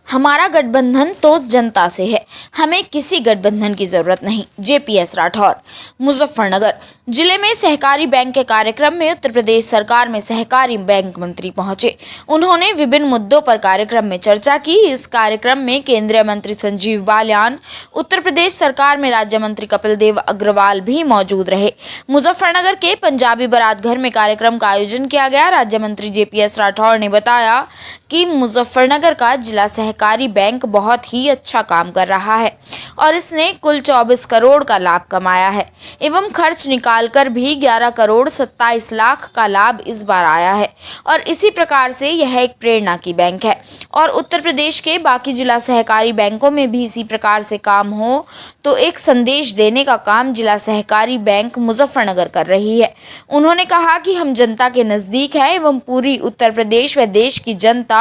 हमारा गठबंधन तो जनता से है, हमें किसी गठबंधन की जरूरत नहीं। जेपीएस राठौर। मुजफ्फरनगर जिले में सहकारी बैंक के कार्यक्रम में उत्तर प्रदेश सरकार में सहकारी बैंक मंत्री पहुंचे। उन्होंने विभिन्न मुद्दों पर कार्यक्रम में चर्चा की। इस कार्यक्रम में केंद्रीय मंत्री संजीव बालियान, उत्तर प्रदेश सरकार में राज्य मंत्री कपिल देव अग्रवाल भी मौजूद रहे। मुजफ्फरनगर के पंजाबी बारात घर में कार्यक्रम का आयोजन किया गया। राज्य मंत्री जेपीएस राठौर ने बताया कि मुजफ्फरनगर का जिला सहकारी बैंक बहुत ही अच्छा काम कर रहा है और इसने कुल 24 करोड़ का लाभ कमाया है एवं खर्च निकालकर भी 11 करोड़ 27 लाख का लाभ इस बार आया है और इसी प्रकार से यह एक प्रेरणा की बैंक है और उत्तर प्रदेश के बाकी जिला सहकारी बैंकों में भी इसी प्रकार से काम हो तो एक संदेश देने का काम जिला सहकारी बैंक मुजफ्फरनगर कर रही है। उन्होंने कहा कि हम जनता के नजदीक है एवं पूरी उत्तर प्रदेश व देश की जनता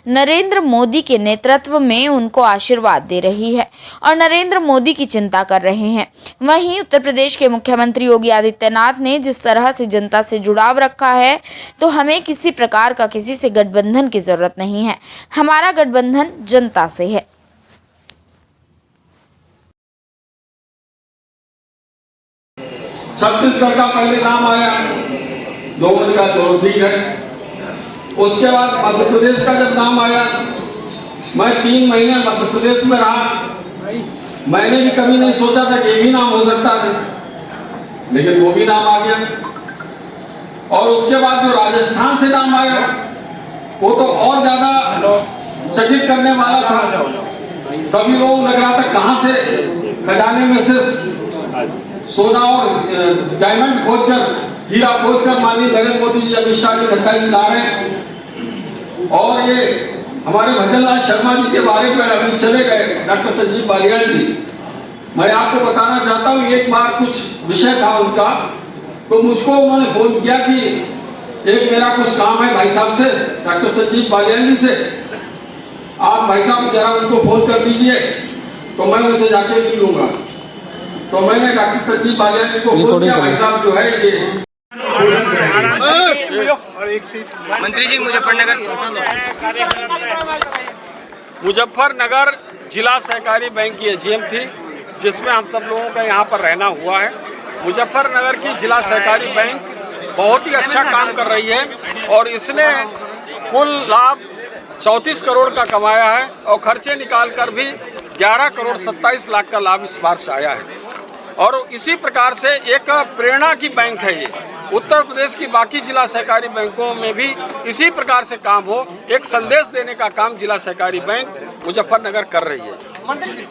नरेंद्र मोदी के नेतृत्व में उनको आशीर्वाद दे रही है और नरेंद्र मोदी की चिंता कर रहे हैं। वहीं उत्तर प्रदेश के मुख्यमंत्री योगी आदित्यनाथ ने जिस तरह से जनता से जुड़ाव रखा है तो हमें किसी प्रकार का किसी से गठबंधन की जरूरत नहीं है। हमारा गठबंधन जनता से है। छत्तीसगढ़ का पहले नाम आया, लोगों का चलो ठीक है। उसके बाद मध्य प्रदेश का जब नाम आया, मैं 3 महीने मध्य प्रदेश में रहा। मैंने भी कभी नहीं सोचा था कि ये भी नाम हो सकता था, लेकिन वो भी नाम आ गया। और उसके बाद जो राजस्थान से नाम आया वो तो और ज्यादा चकित करने वाला था। सभी लोग लग रहा था कहां से खजाने में से सोना और डायमंड खोजकर, हीरा खोजकर माननीय नरेंद्र मोदी जी, अमित शाह जी, नड्डा जी ला रहे हैं। और ये हमारे भजनलाल शर्मा जी के बारे में अभी चले गए, डॉक्टर संजीव बालियान जी। मैं आपको बताना चाहता हूँ, एक बार कुछ विषय था उनका, तो मुझको उन्होंने फोन किया कि एक मेरा कुछ काम है भाई साहब से, डॉक्टर संजीव बालियान जी से, आप भाई साहब जरा उनको फोन कर दीजिए तो मैं उनसे जाके मिल लूंगा। तो मैंने डॉक्टर संजीव बालियान जी को फोन किया। भाई साहब जो है ये मंत्री जी मुजफ्फरनगर जिला सहकारी बैंक की एजीएम थी जिसमें हम सब लोगों का यहाँ पर रहना हुआ है। मुजफ्फरनगर की जिला सहकारी बैंक बहुत ही अच्छा काम कर रही है और इसने कुल लाभ 34 करोड़ का कमाया है और खर्चे निकालकर भी 11 करोड़ 27 लाख का लाभ इस बार से आया है। और इसी प्रकार से एक प्रेरणा की बैंक है ये। उत्तर प्रदेश की बाकी जिला सहकारी बैंकों में भी इसी प्रकार से काम हो, एक संदेश देने का काम जिला सहकारी बैंक मुजफ्फरनगर कर रही है। मंत्री जी,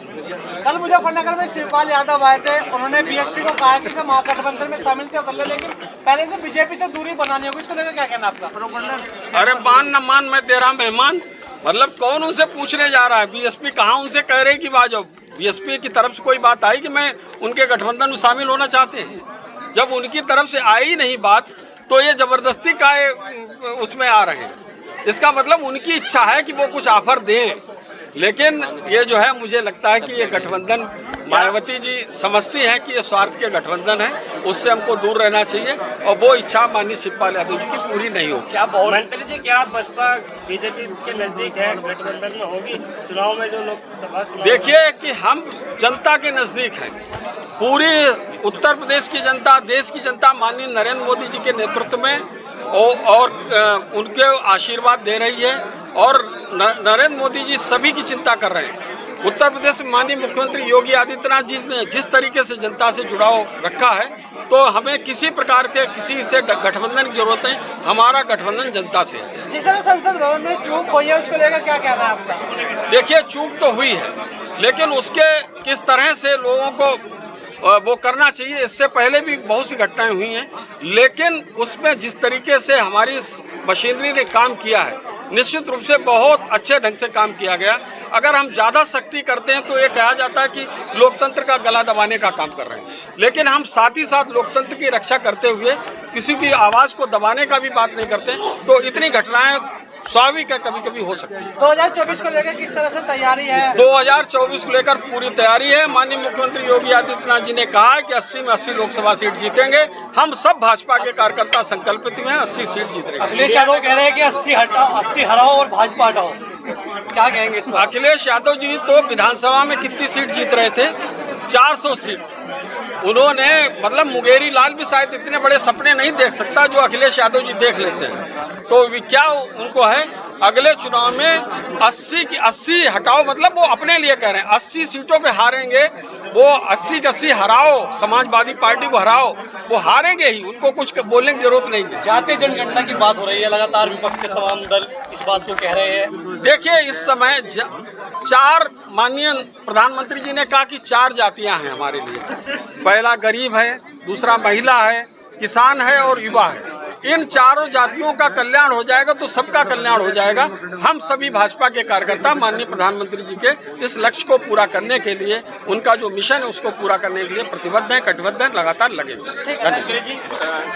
कल मुजफ्फरनगर में शिवपाल यादव आए थे, उन्होंने बीएसपी को कहा कि महागठबंधन में शामिल थे कर ले, लेकिन पहले से बीजेपी से दूरी बनानी होगी, इसको लेकर क्या कहना आपका? अरे मान न मान मैं तेरा मेहमान, मतलब कौन उनसे पूछने जा रहा है? बीएसपी कहाँ उनसे कह रहे कि बाजो? बीएसपी की तरफ से कोई बात आई कि मैं उनके गठबंधन में शामिल होना चाहते हैं? जब उनकी तरफ से आई नहीं बात तो ये जबरदस्ती का उसमें आ रहे हैं। इसका मतलब उनकी इच्छा है कि वो कुछ ऑफर दें, लेकिन ये जो है मुझे लगता है कि ये गठबंधन मायावती जी समझती हैं कि ये स्वार्थ के गठबंधन है, उससे हमको दूर रहना चाहिए और वो इच्छा माननीय शिवपाल यादव जी की पूरी नहीं हो। क्या मंत्री जी, क्या बसपा बीजेपी के नजदीक है, गठबंधन में होगी चुनाव में जो लोकसभा? देखिए कि हम जनता के नजदीक हैं। पूरी उत्तर प्रदेश की जनता, देश की जनता माननीय नरेंद्र मोदी जी के नेतृत्व में और उनके आशीर्वाद दे रही है और नरेंद्र मोदी जी सभी की चिंता कर रहे हैं। उत्तर प्रदेश में माननीय मुख्यमंत्री योगी आदित्यनाथ जी ने जिस तरीके से जनता से जुड़ाव रखा है तो हमें किसी प्रकार के किसी से गठबंधन की जरूरत नहीं। हमारा गठबंधन जनता से है। जिस तरह संसद भवन में चूक हुई है उसको लेकर क्या कहना है आपका? देखिए, चूक तो हुई है, लेकिन उसके किस तरह से लोगों को वो करना चाहिए, इससे पहले भी बहुत सी घटनाएं हुई हैं, लेकिन उसमें जिस तरीके से हमारी मशीनरी ने काम किया है, निश्चित रूप से बहुत अच्छे ढंग से काम किया गया। अगर हम ज़्यादा सख्ती करते हैं तो ये कहा जाता है कि लोकतंत्र का गला दबाने का काम कर रहे हैं, लेकिन हम साथ ही साथ लोकतंत्र की रक्षा करते हुए किसी की आवाज़ को दबाने का भी बात नहीं करते, तो इतनी घटनाएं स्वाभाविक है कभी कभी हो सकती है। 2024 को लेकर किस तरह से तैयारी है? 2024 को लेकर पूरी तैयारी है। माननीय मुख्यमंत्री योगी आदित्यनाथ जी ने कहा है कि 80 में 80 लोकसभा सीट जीतेंगे। हम सब भाजपा के कार्यकर्ता संकल्पित हैं, 80 सीट जीतेंगे। अखिलेश यादव कह रहे हैं कि 80 हटाओ, 80 हराओ और भाजपा हटाओ। क्या कहेंगे इस पर? अखिलेश यादव जी तो विधानसभा में कितनी सीट जीत रहे थे? 400 सीट। उन्होंने मतलब मुंगेरी लाल भी शायद इतने बड़े सपने नहीं देख सकता जो अखिलेश यादव जी देख लेते हैं। तो क्या उनको है अगले चुनाव में 80 की 80 हटाओ, मतलब वो अपने लिए कह रहे हैं 80 सीटों पे हारेंगे, वो 80 की 80 हराओ, समाजवादी पार्टी को हराओ, वो हारेंगे ही, उनको कुछ बोलने की जरूरत नहीं है। जातीय जनगणना की बात हो रही है, लगातार विपक्ष के तमाम दल इस बात को कह रहे हैं। देखिए इस समय 4 माननीय प्रधानमंत्री जी ने कहा कि 4 जातियां हैं हमारे लिए। पहला गरीब है, दूसरा महिला है, किसान है और युवा है। इन चारों जातियों का कल्याण हो जाएगा तो सबका कल्याण हो जाएगा। हम सभी भाजपा के कार्यकर्ता माननीय प्रधानमंत्री जी के इस लक्ष्य को पूरा करने के लिए, उनका जो मिशन है उसको पूरा करने के लिए प्रतिबद्ध हैं, कटिबद्ध हैं, लगातार लगे हुए हैं। मंत्री जी,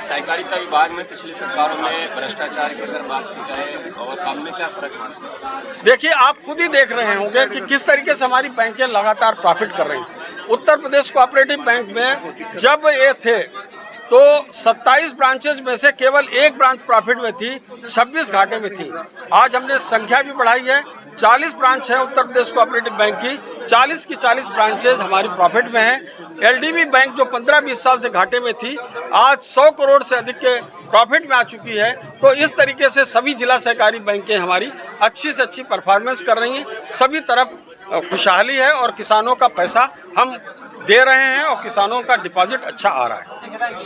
सहकारिता विभाग में पिछली सरकारों में भ्रष्टाचार की अगर बात की जाए और अब में क्या फर्क मानते हैं? देखिए आप खुद ही देख रहे होंगे कि किस तरीके से हमारी बैंकें लगातार प्रॉफिट कर रही हैं। उत्तर प्रदेश कोऑपरेटिव बैंक में जब ये थे तो 27 ब्रांचेज में से केवल 1 ब्रांच प्रॉफिट में थी, 26 घाटे में थी। आज हमने संख्या भी बढ़ाई है, 40 ब्रांच है उत्तर प्रदेश कोऑपरेटिव बैंक की, 40 की 40 ब्रांचेज हमारी प्रॉफिट में हैं। एलडीबी बैंक जो 15-20 साल से घाटे में थी, आज 100 करोड़ से अधिक के प्रॉफिट में आ चुकी है। तो इस तरीके से सभी जिला सहकारी बैंकें हमारी अच्छी से अच्छी परफॉर्मेंस कर रही हैं, सभी तरफ खुशहाली है और किसानों का पैसा हम दे रहे हैं और किसानों का डिपॉजिट अच्छा आ रहा है।